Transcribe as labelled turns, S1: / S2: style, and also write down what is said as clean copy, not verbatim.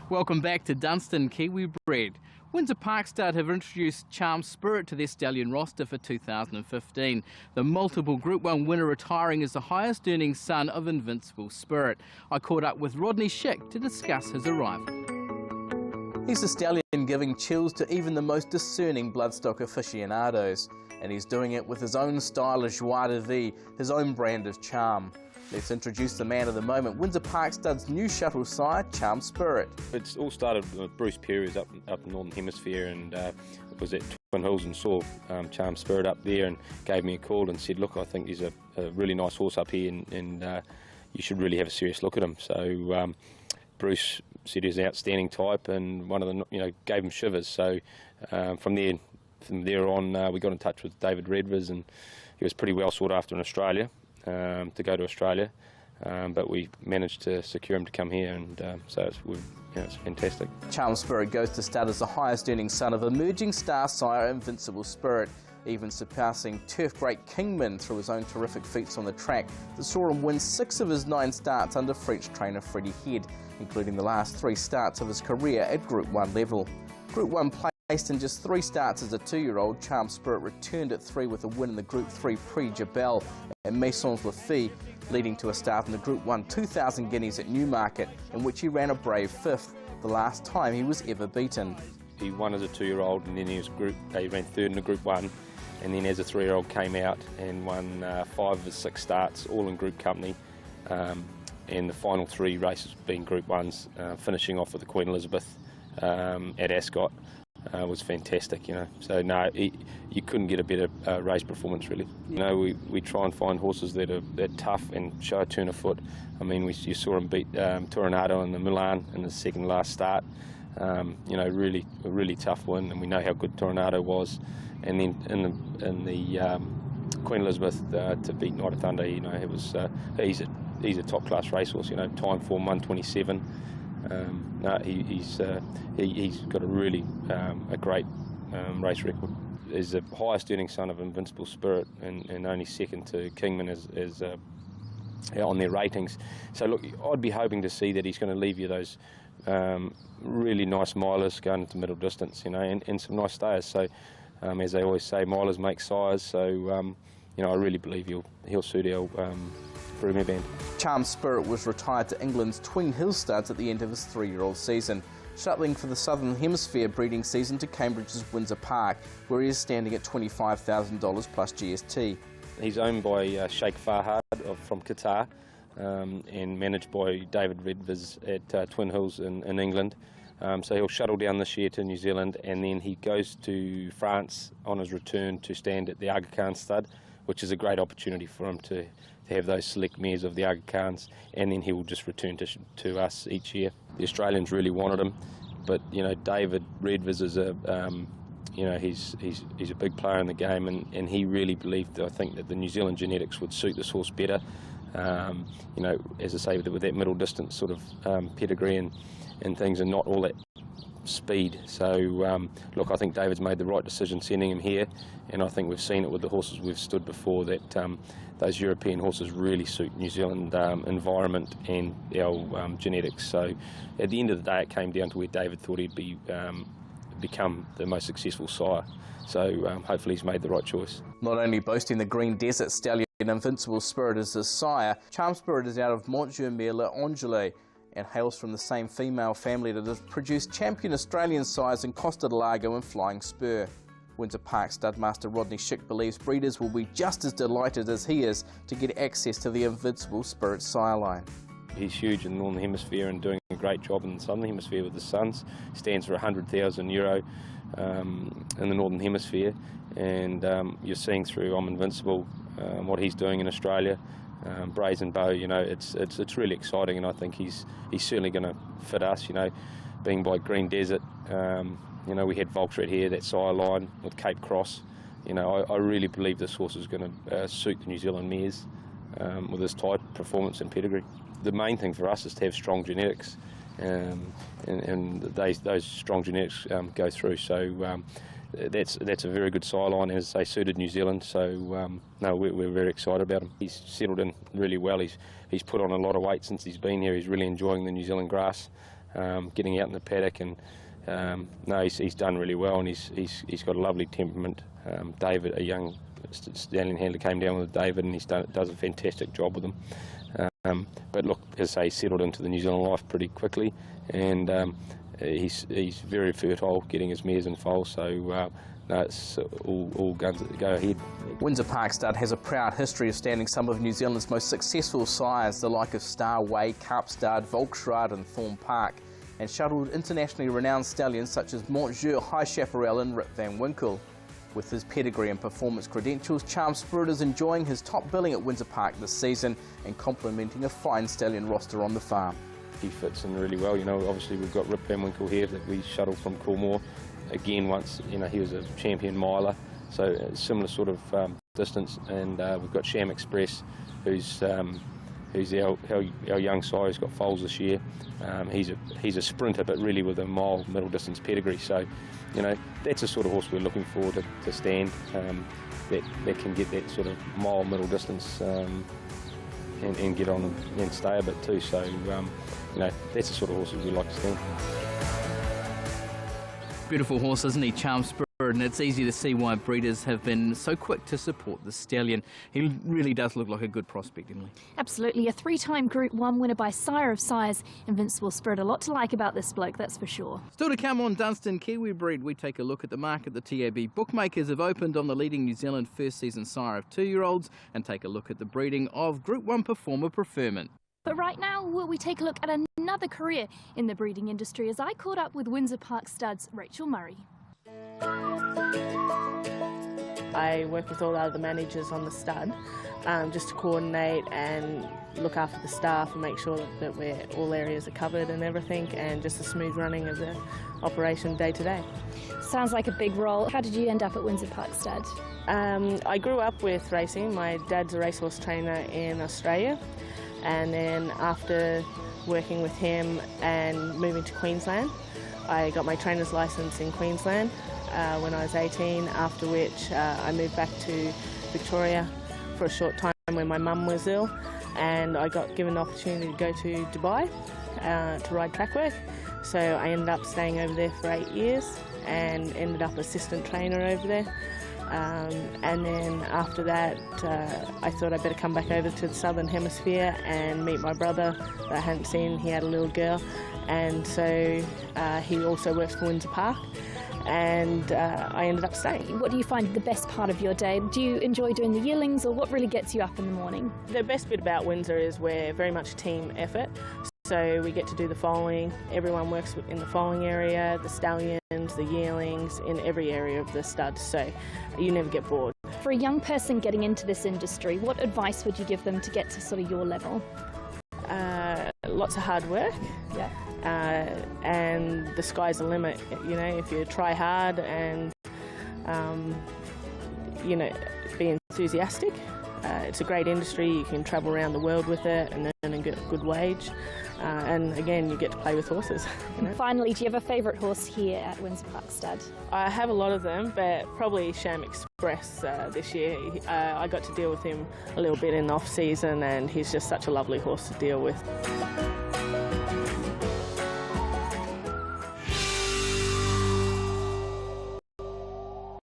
S1: Welcome back to Dunstan Kiwi Bred. Windsor Park Stud have introduced Charm Spirit to their stallion roster for 2015. The multiple Group 1 winner retiring as the highest earning son of Invincible Spirit. I caught up with Rodney Schick to discuss his arrival. He's a stallion giving chills to even the most discerning bloodstock aficionados. And he's doing it with his own style of joie de vivre, his own brand of charm. Let's introduce the man of the moment, Windsor Park Stud's new shuttle sire, Charm Spirit.
S2: It's all started with Bruce Perry, who's up in the Northern Hemisphere, and it was at Twin Hills and saw Charm Spirit up there and gave me a call and said, look, I think he's a really nice horse up here and you should really have a serious look at him. So Bruce said he's an outstanding type, and one of the, gave him shivers. So from there on, we got in touch with David Redviz, and he was pretty well sought after in Australia. To go to Australia, but we managed to secure him to come here, and so it's fantastic. Charm
S1: Spirit goes to start as the highest earning son of emerging star sire Invincible Spirit, even surpassing turf great Kingman through his own terrific feats on the track that saw him win 6 of his 9 starts under French trainer Freddie Head, including the last 3 starts of his career at Group 1 level. Group 1 placed in just 3 starts as a 2-year-old, Charm Spirit returned at 3 with a win in the Group 3 Prix Jabal at Maisons Lafille, leading to a start in the Group 1 2,000 guineas at Newmarket, in which he ran a brave 5th, the last time he was ever beaten.
S2: He won as a 2-year-old, and then he ran 3rd in the Group 1, and then as a 3-year-old came out and won 5 of his 6 starts, all in group company, and the final 3 races being Group 1s, finishing off with the Queen Elizabeth at Ascot. Was fantastic, So no, you couldn't get a better race performance, really. We try and find horses that are tough and show a turn of foot. I mean, you saw him beat Toronado in the Milan in the second last start. Really a really tough win, and we know how good Toronado was. And then in the Queen Elizabeth to beat Night of Thunder, it was he's a top class racehorse. Time form 1:27. No, he's got a really a great race record. He's the highest earning son of Invincible Spirit, and only second to Kingman as on their ratings. So look, I'd be hoping to see that he's going to leave you those really nice milers going into middle distance, and some nice stayers. So as they always say, milers make sires. So I really believe he'll suit our band.
S1: Charm Spirit was retired to England's Twin Hills Studs at the end of his 3-year-old season, shuttling for the Southern Hemisphere breeding season to Cambridge's Windsor Park, where he is standing at $25,000 plus GST.
S2: He's owned by Sheikh Fahad from Qatar, and managed by David Redviz at Twin Hills in England. So he'll shuttle down this year to New Zealand, and then he goes to France on his return to stand at the Aga Khan Stud, which is a great opportunity for him to have those select mares of the Aga Khans, and then he will just return to us each year. The Australians really wanted him, but David Redviz is he's a big player in the game, and he really believed, I think, that the New Zealand genetics would suit this horse better. As I say, with that middle distance sort of pedigree and things, and not all that speed. So look, I think David's made the right decision sending him here, and I think we've seen it with the horses we've stood before, that those European horses really suit New Zealand environment and our genetics. So at the end of the day, it came down to where David thought he'd become the most successful sire. So hopefully he's made the right choice.
S1: Not only boasting the Green Desert stallion Invincible Spirit as his sire, Charm Spirit is out of Montjuïc-le-Angely and hails from the same female family that has produced champion Australian sires in Costa del Lago and Flying Spur. Windsor Park studmaster Rodney Schick believes breeders will be just as delighted as he is to get access to the Invincible Spirit sire line.
S2: He's huge in the Northern Hemisphere and doing a great job in the Southern Hemisphere with his sons. Stands for €100,000 in the Northern Hemisphere, and you're seeing through I'm Invincible what he's doing in Australia. Brazen Bow, it's really exciting, and I think he's certainly going to fit us. Being by Green Desert, we had Volksred here, that sire line with Cape Cross. I really believe this horse is going to suit the New Zealand mares with his type, performance and pedigree. The main thing for us is to have strong genetics, and those strong genetics go through. So that's a very good sire line, as they suited New Zealand. So no, we're very excited about him. He's settled in really well. He's put on a lot of weight since he's been here. He's really enjoying the New Zealand grass. getting out in the paddock, and no, he's done really well, and he's got a lovely temperament. David, a young stallion handler, came down with David, and does a fantastic job with him. But look, as I say, he settled into the New Zealand life pretty quickly, and he's very fertile, getting his mares in foal, so no, it's all guns that go ahead.
S1: Windsor Park Stud has a proud history of standing some of New Zealand's most successful sires, the like of Starway, Kaapstad, Volksrad and Thorn Park, and shuttled internationally renowned stallions such as Montjeu, High Chaparral and Rip Van Winkle. With his pedigree and performance credentials, Charm Spirit is enjoying his top billing at Windsor Park this season and complementing a fine stallion roster on the farm.
S2: He fits in really well. You know, obviously we've got Rip Van Winkle here that we shuttled from Coolmore. Again, once, you know, he was a champion miler, so a similar sort of distance. And we've got Sham Express, who's our young sire who's got foals this year. He's a sprinter, but really with a mile middle distance pedigree. So, you know, that's the sort of horse we're looking for to stand. That can get that sort of mile middle distance and get on and stay a bit too. So, you know, that's the sort of horses we like to stand.
S1: Beautiful horse, isn't he, Charm Spirit? And it's easy to see why breeders have been so quick to support the stallion. He really does look like a good prospect, Emily.
S3: Absolutely, a three-time Group 1 winner by Sire of Sires, Invincible Spirit. A lot to like about this bloke, that's for sure.
S1: Still to come on Dunstan Kiwi Bred, we take a look at the market the TAB bookmakers have opened on the leading New Zealand first season sire of 2-year-olds and take a look at the breeding of Group 1 performer preferment.
S3: But right now, we take a look at another career in the breeding industry as I caught up with Windsor Park Stud's Rachel Murray.
S4: I work with all the other managers on the stud just to coordinate and look after the staff and make sure that all areas are covered and everything, and just a smooth running of the operation day to day.
S3: Sounds like a big role. How did you end up at Windsor Park Stud?
S4: I grew up with racing. My dad's a racehorse trainer in Australia, and then after working with him and moving to Queensland, I got my trainer's licence in Queensland when I was 18, after which I moved back to Victoria for a short time when my mum was ill, and I got given the opportunity to go to Dubai to ride track work. So I ended up staying over there for 8 years and ended up assistant trainer over there. And then after that, I thought I'd better come back over to the Southern Hemisphere and meet my brother that I hadn't seen. He had a little girl, and so he also works for Windsor Park, and I ended up staying.
S3: What do you find the best part of your day? Do you enjoy doing the yearlings, or what really gets you up in the morning?
S4: The best bit about Windsor is we're very much a team effort. So we get to do the foaling. Everyone works in the foaling area, the stallions, the yearlings, in every area of the stud, so you never get bored.
S3: For a young person getting into this industry, what advice would you give them to get to sort of your level?
S4: Lots of hard work.
S3: Yeah.
S4: And the sky's the limit. You know, if you try hard and you know, be enthusiastic. It's a great industry. You can travel around the world with it and earn a good wage. And again, you get to play with horses. You know?
S3: Finally, do you have a favourite horse here at Windsor Park Stud?
S4: I have a lot of them, but probably Sham Express this year. I got to deal with him a little bit in the off-season, and he's just such a lovely horse to deal with.